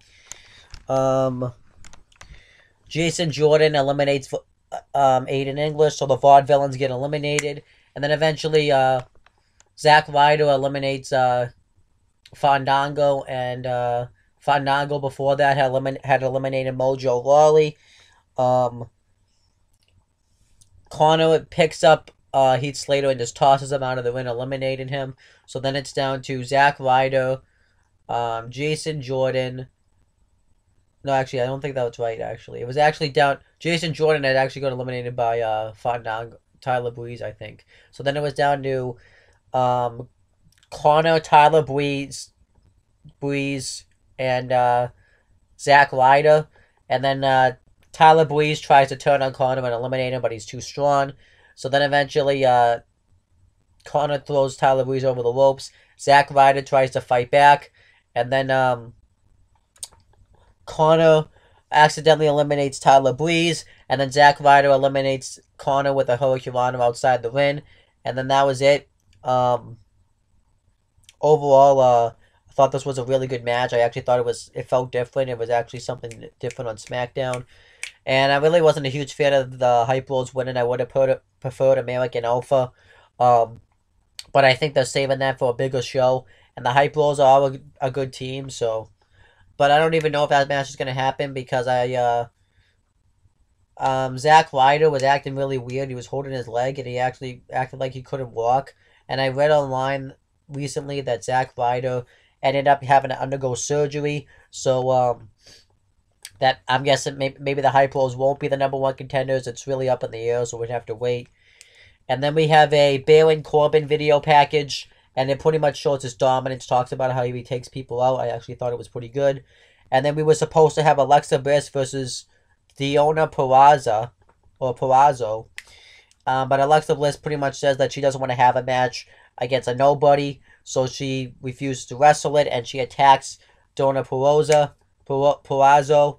Jason Jordan eliminates Aiden English, so the Vaudevillains get eliminated. And then eventually Zack Ryder eliminates Fandango, and Fandango before that had eliminated Mojo Rawley. Connor picks up Heath Slater and just tosses him out of the ring, eliminating him. So then it's down to Zack Ryder, Jason Jordan. No, actually, I don't think that was right, actually. It was actually down... Jason Jordan had actually got eliminated by Fandango, Tyler Breeze, I think. So then it was down to Connor, Tyler Breeze, and Zack Ryder. And then Tyler Breeze tries to turn on Connor and eliminate him, but he's too strong. So then eventually Connor throws Tyler Breeze over the ropes. Zack Ryder tries to fight back. And then Connor accidentally eliminates Tyler Breeze. And then Zack Ryder eliminates Connor with a Hurricanrana outside the ring. And then that was it. Overall, I thought this was a really good match. I actually thought it felt different. It was actually something different on SmackDown. And I really wasn't a huge fan of the Hype Bros winning. I would have preferred American Alpha. But I think they're saving that for a bigger show. And the Hype Bros are a good team, so... But I don't even know if that match is going to happen because Zack Ryder was acting really weird. He was holding his leg and he actually acted like he couldn't walk. And I read online recently that Zack Ryder ended up having to undergo surgery. So that I'm guessing maybe the Hype Bros won't be the #1 contenders. It's really up in the air, so we'd have to wait. And then we have a Baron Corbin video package. And it pretty much shows his dominance, talks about how he takes people out. I actually thought it was pretty good. And then we were supposed to have Alexa Bliss versus Deonna Purrazzo. But Alexa Bliss pretty much says that she doesn't want to have a match against a nobody. So she refuses to wrestle it. And she attacks Deonna Purrazzo.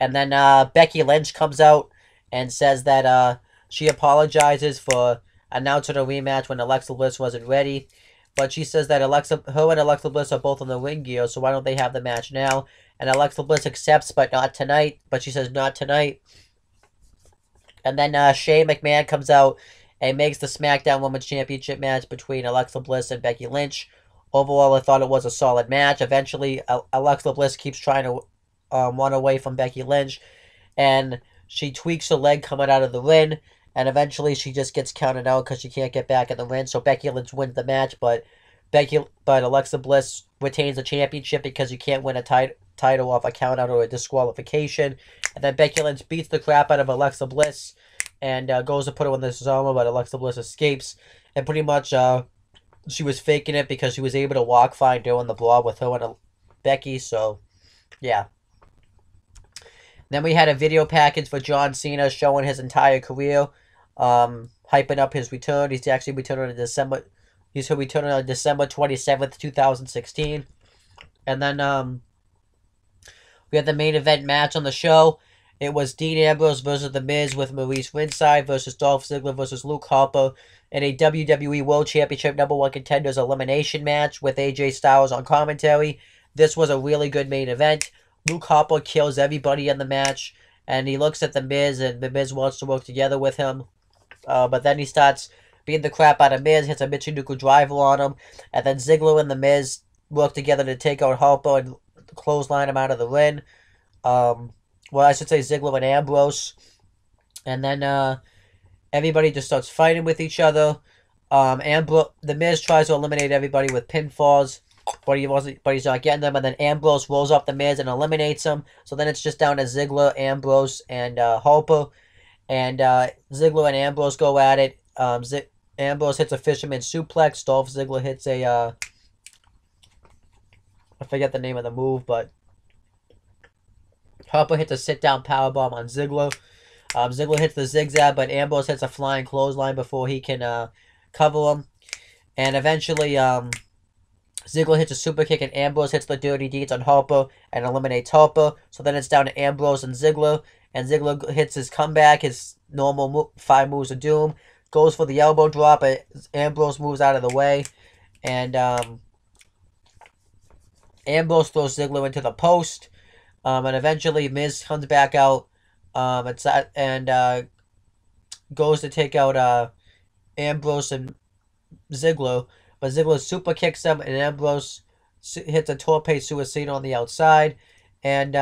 And then Becky Lynch comes out and says that she apologizes for announcing a rematch when Alexa Bliss wasn't ready. But she says that her and Alexa Bliss are both on the ring gear, so why don't they have the match now? And Alexa Bliss accepts, but not tonight. But she says not tonight. And then Shane McMahon comes out and makes the SmackDown Women's Championship match between Alexa Bliss and Becky Lynch. Overall, I thought it was a solid match. Eventually, Alexa Bliss keeps trying to run away from Becky Lynch, and she tweaks her leg coming out of the ring. And eventually she just gets counted out because she can't get back in the ring. So Becky Lynch wins the match, but Alexa Bliss retains the championship because you can't win a title off a count out or a disqualification. And then Becky Lynch beats the crap out of Alexa Bliss and goes to put her in the Zoma, but Alexa Bliss escapes. And pretty much she was faking it because she was able to walk fine doing the brawl with her and Becky. So, yeah. Then we had a video package for John Cena showing his entire career. Hyping up his return. He's actually returning on December 27th, 2016. And then we had the main event match on the show. It was Dean Ambrose versus The Miz with Maurice Ringside versus Dolph Ziggler versus Luke Harper in a WWE World Championship #1 Contenders elimination match with AJ Styles on commentary. This was a really good main event. Luke Harper kills everybody in the match, and he looks at The Miz, and The Miz wants to work together with him. But then he starts beating the crap out of Miz, hits a Michinoku driver on him, and then Ziggler and The Miz work together to take out Harper and clothesline him out of the ring. Well, I should say Ziggler and Ambrose. And then everybody just starts fighting with each other. The Miz tries to eliminate everybody with pinfalls, but he's not getting them. And then Ambrose rolls up The Miz and eliminates him. So then it's just down to Ziggler, Ambrose, and Harper. And Ziggler and Ambrose go at it. Ambrose hits a fisherman suplex. Dolph Ziggler hits a I forget the name of the move, but Harper hits a sit-down powerbomb on Ziggler. Ziggler hits the zigzag, but Ambrose hits a flying clothesline before he can cover him. And eventually, Ziggler hits a super kick, and Ambrose hits the dirty deeds on Harper and eliminates Harper. So then it's down to Ambrose and Ziggler hits his comeback, his normal 5 moves of doom, goes for the elbow drop, but Ambrose moves out of the way, and Ambrose throws Ziggler into the post, and eventually Miz comes back out, and goes to take out Ambrose and Ziggler, but Ziggler super kicks him, and Ambrose hits a torpe suicide on the outside, and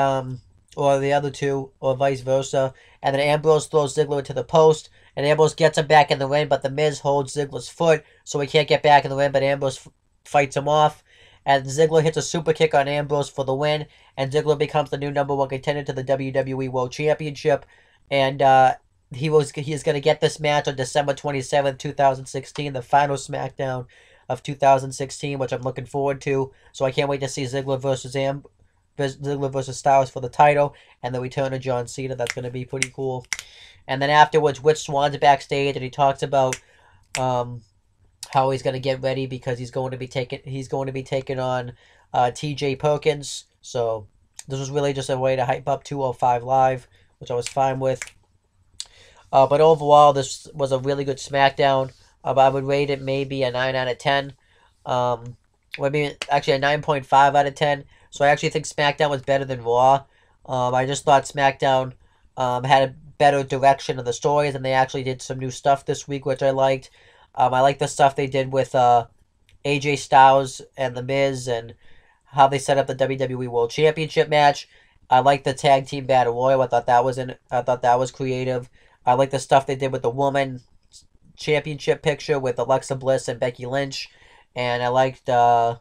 or the other two, or vice versa, and then Ambrose throws Ziggler into the post, and Ambrose gets him back in the ring, but the Miz holds Ziggler's foot, so he can't get back in the ring, but Ambrose fights him off, and Ziggler hits a super kick on Ambrose for the win, and Ziggler becomes the new #1 contender to the WWE World Championship, and he is going to get this match on December 27th, 2016, the final Smackdown of 2016, which I'm looking forward to. So I can't wait to see Ziggler versus Styles for the title, and the return of John Cena. That's going to be pretty cool. And then afterwards, Rich Swan's backstage, and he talks about how he's going to get ready because he's going to be taking on T.J. Perkins. So this was really just a way to hype up 205 Live, which I was fine with. But overall, this was a really good SmackDown. I would rate it maybe a 9 out of 10. Maybe actually a 9.5 out of 10. So I actually think SmackDown was better than Raw. I just thought SmackDown had a better direction of the stories, and they actually did some new stuff this week, which I liked. I like the stuff they did with AJ Styles and The Miz, and how they set up the WWE World Championship match. I like the tag team battle royal. I thought that was creative. I like the stuff they did with the woman championship picture with Alexa Bliss and Becky Lynch, and I liked yeah,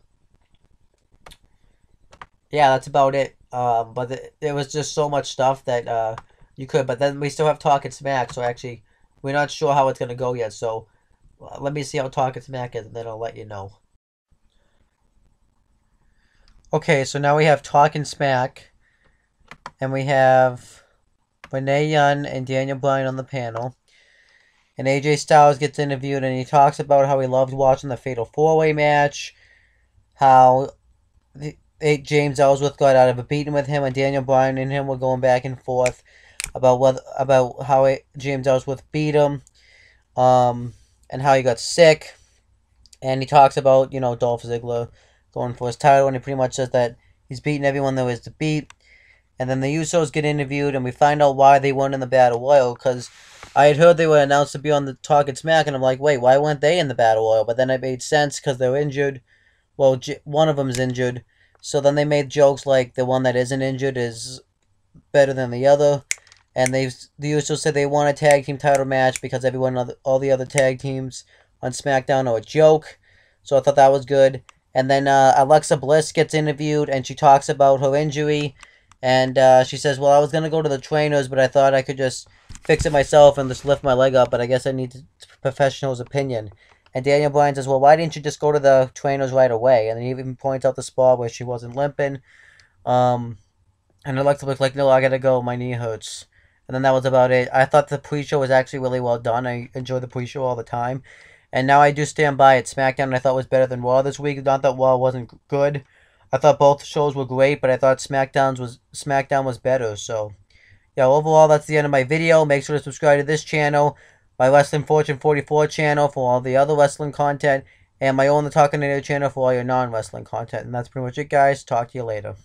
that's about it. But there was just so much stuff that you could, but then we still have Talking Smack, so actually we're not sure how it's gonna go yet, so let me see how Talking Smack is, and then I'll let you know. Okay, so now we have Talking Smack, and we have Renee Young and Daniel Bryan on the panel. And AJ Styles gets interviewed, and he talks about how he loved watching the Fatal 4-Way match, how James Ellsworth got out of a beating with him, and Daniel Bryan and him were going back and forth about how James Ellsworth beat him, and how he got sick. And he talks about, Dolph Ziggler going for his title, and he pretty much says that he's beaten everyone there is to beat. And then the Usos get interviewed, and we find out why they won in the Battle Royal, because I had heard they were announced to be on the Talking Smack, and I'm like, wait, why weren't they in the Battle Royal? But then it made sense, because they're injured. Well, one of them's injured. So then they made jokes like the one that isn't injured is better than the other. And the Usos said they won a tag team title match because all the other tag teams on SmackDown are a joke. So I thought that was good. And then Alexa Bliss gets interviewed, and she talks about her injury. And she says, well, I was going to go to the trainers, but I thought I could just fix it myself and just lift my leg up, but I guess I need a professional's opinion. And Daniel Bryan says, well, why didn't you just go to the trainers right away? And he even points out the spot where she wasn't limping. And Alexa was like, no, I got to go. My knee hurts. And then that was about it. I thought the pre-show was actually really well done. I enjoy the pre-show all the time. And now I do stand by it. SmackDown I thought was better than Raw this week. Not that Raw wasn't good. I thought both shows were great, but I thought SmackDown was better. So, yeah, overall, that's the end of my video. Make sure to subscribe to this channel, my Wrestling Fortune 44 channel for all the other wrestling content, and my own The Talking Radio channel for all your non-wrestling content. And that's pretty much it, guys. Talk to you later.